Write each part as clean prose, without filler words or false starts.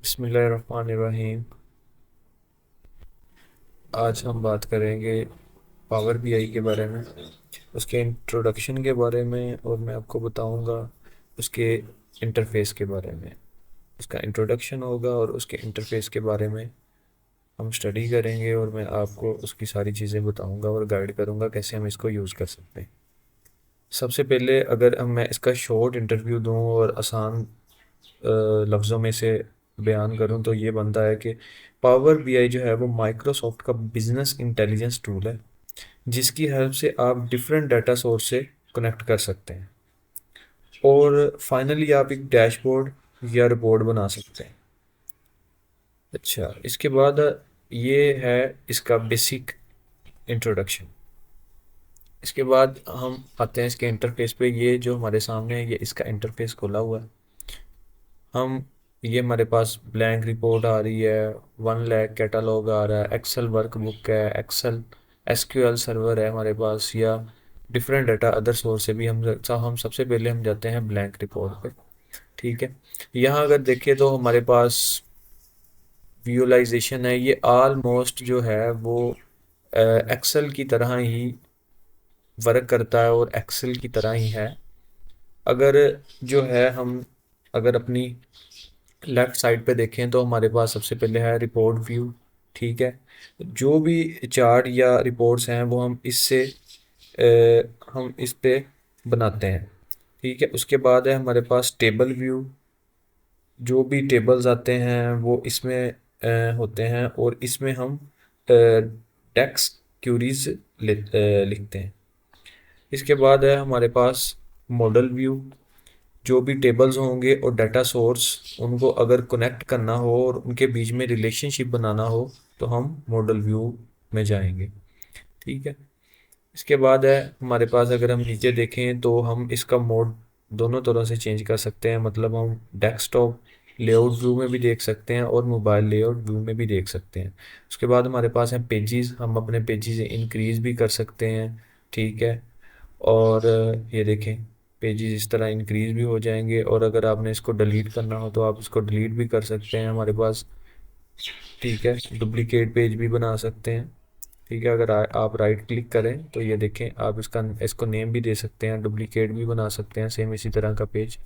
बिस्मिल्लाहिर्रहमानिर्रहीम। आज हम बात करेंगे पावर बीआई के बारे में, उसके इंट्रोडक्शन के बारे में, और मैं आपको बताऊंगा उसके इंटरफेस के बारे में। उसका इंट्रोडक्शन होगा और उसके इंटरफेस के बारे में हम स्टडी करेंगे, और मैं आपको उसकी सारी चीज़ें बताऊंगा और गाइड करूंगा कैसे हम इसको यूज़ कर सकते हैं। सबसे पहले अगर मैं इसका शॉर्ट इंटरव्यू दूं और आसान लफ्ज़ों में से बयान करूं तो ये बनता है कि पावर बीआई जो है वो माइक्रोसॉफ्ट का बिजनेस इंटेलिजेंस टूल है, जिसकी हेल्प से आप डिफरेंट डाटा सोर्स से कनेक्ट कर सकते हैं और फाइनली आप एक डैशबोर्ड या रिपोर्ट बना सकते हैं। अच्छा, इसके बाद ये है इसका बेसिक इंट्रोडक्शन। इसके बाद हम आते हैं इसके इंटरफेस पे। ये जो हमारे सामने है ये इसका इंटरफेस खुला हुआ है। हम ये हमारे पास ब्लैंक रिपोर्ट आ रही है, 1 लाख कैटलॉग आ रहा है, एक्सेल वर्कबुक है, एक्सेल एसक्यूएल सर्वर है हमारे पास, या डिफरेंट डाटा अदर सोर्स से भी हम सबसे पहले हम जाते हैं ब्लैंक रिपोर्ट पे। ठीक है, यहाँ अगर देखें तो हमारे पास विजुअलाइजेशन है। ये ऑलमोस्ट जो है वो एक्सेल की तरह ही वर्क करता है और एक्सेल की तरह ही है। अगर जो है हम अगर अपनी लेफ्ट साइड पे देखें तो हमारे पास सबसे पहले है रिपोर्ट व्यू। ठीक है, जो भी चार्ट या रिपोर्ट्स हैं वो हम इस पे बनाते हैं। ठीक है, उसके बाद है हमारे पास टेबल व्यू। जो भी टेबल्स आते हैं वो इसमें होते हैं, और इसमें हम टेक्स्ट क्यूरीज लिखते हैं। इसके बाद है हमारे पास मॉडल व्यू। जो भी टेबल्स होंगे और डाटा सोर्स, उनको अगर कनेक्ट करना हो और उनके बीच में रिलेशनशिप बनाना हो तो हम मॉडल व्यू में जाएंगे। ठीक है, इसके बाद है हमारे पास अगर हम नीचे देखें तो हम इसका मोड दोनों तरह से चेंज कर सकते हैं। मतलब हम डेस्कटॉप लेआउट व्यू में भी देख सकते हैं और मोबाइल लेआउट व्यू में भी देख सकते हैं। उसके बाद हमारे पास है पेजेस। हम अपने पेजेस इंक्रीज भी कर सकते हैं। ठीक है, और ये देखें पेजेस इस तरह इंक्रीज भी हो जाएंगे, और अगर आपने इसको डिलीट करना हो तो आप इसको डिलीट भी कर सकते हैं हमारे पास। ठीक है, डुप्लीकेट पेज भी बना सकते हैं। ठीक है, अगर आप राइट क्लिक करें तो ये देखें आप इसको नेम भी दे सकते हैं, डुप्लीकेट भी बना सकते हैं सेम इसी तरह का पेज।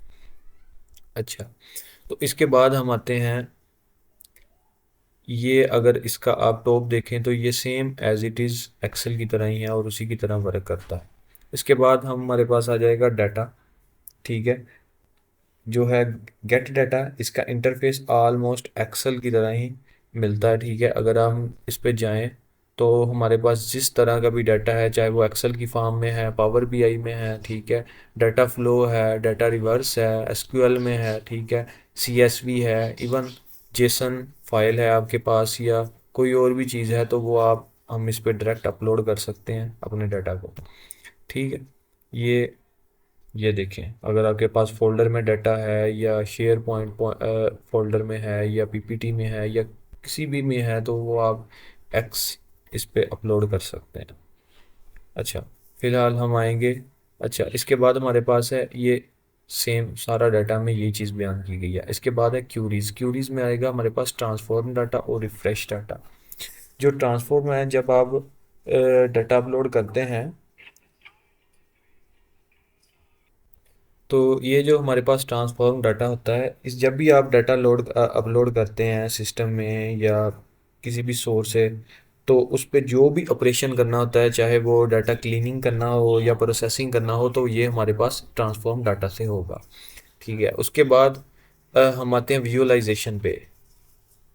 अच्छा, तो इसके बाद हम आते हैं, ये अगर इसका आप टॉप देखें तो ये same as it is Excel की तरह ही है और उसी की तरह वर्क करता है। इसके बाद हमारे पास आ जाएगा डाटा। ठीक है, जो है गेट डाटा, इसका इंटरफेस ऑलमोस्ट एक्सेल की तरह ही मिलता है। ठीक है, अगर हम इस पे जाएं तो हमारे पास जिस तरह का भी डाटा है, चाहे वो एक्सेल की फॉर्म में है, पावर बीआई में है, ठीक है, डाटा फ्लो है, डाटा रिवर्स है, एसक्यूएल में है, ठीक है, सीएसवी है, इवन जेसन फाइल है आपके पास, या कोई और भी चीज़ है तो वो हम इस पे डायरेक्ट अपलोड कर सकते हैं अपने डाटा को। ठीक है, ये देखें अगर आपके पास फोल्डर में डाटा है या शेयर पॉइंट फोल्डर में है या पीपीटी में है या किसी भी में है तो वो आप एक्स इस पे अपलोड कर सकते हैं। अच्छा, फिलहाल हम आएंगे। अच्छा, इसके बाद हमारे पास है ये सेम सारा डाटा में ये चीज़ बयान की गई है। इसके बाद है क्यूरीज। क्यूरीज में आएगा हमारे पास ट्रांसफॉर्म डाटा और रिफ्रेश डाटा। जो ट्रांसफॉर्म है, जब आप डाटा अपलोड करते हैं तो ये जो हमारे पास ट्रांसफॉर्म डाटा होता है, इस जब भी आप डाटा अपलोड करते हैं सिस्टम में या किसी भी सोर्स से, तो उस पर जो भी ऑपरेशन करना होता है, चाहे वो डाटा क्लीनिंग करना हो या प्रोसेसिंग करना हो, तो ये हमारे पास ट्रांसफॉर्म डाटा से होगा। ठीक है, उसके बाद हम आते हैं विजुअलाइजेशन पे।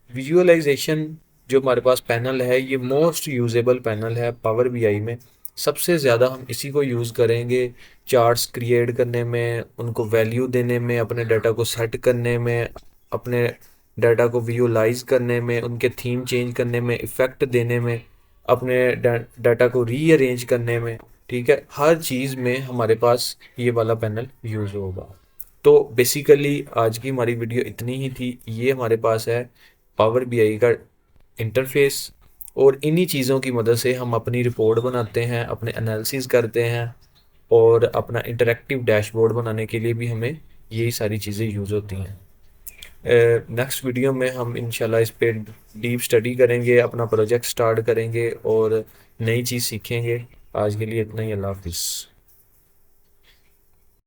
विजुअलाइजेशन जो हमारे पास पैनल है, ये मोस्ट यूजेबल पैनल है पावर बीआई में। सबसे ज़्यादा हम इसी को यूज़ करेंगे चार्ट्स क्रिएट करने में, उनको वैल्यू देने में, अपने डाटा को सेट करने में, अपने डाटा को विजुअलाइज करने में, उनके थीम चेंज करने में, इफ़ेक्ट देने में, अपने डाटा को रीअरेंज करने में। ठीक है, हर चीज़ में हमारे पास ये वाला पैनल यूज़ होगा। तो बेसिकली आज की हमारी वीडियो इतनी ही थी। ये हमारे पास है पावर बीआई का इंटरफेस, और इन्हीं चीज़ों की मदद से हम अपनी रिपोर्ट बनाते हैं, अपने एनालिसिस करते हैं, और अपना इंटरेक्टिव डैशबोर्ड बनाने के लिए भी हमें यही सारी चीज़ें यूज़ होती हैं। नेक्स्ट वीडियो में हम इंशाल्लाह इस पे डीप स्टडी करेंगे, अपना प्रोजेक्ट स्टार्ट करेंगे और नई चीज़ सीखेंगे। आज के लिए इतना ही। अल्लाह हाफिज़।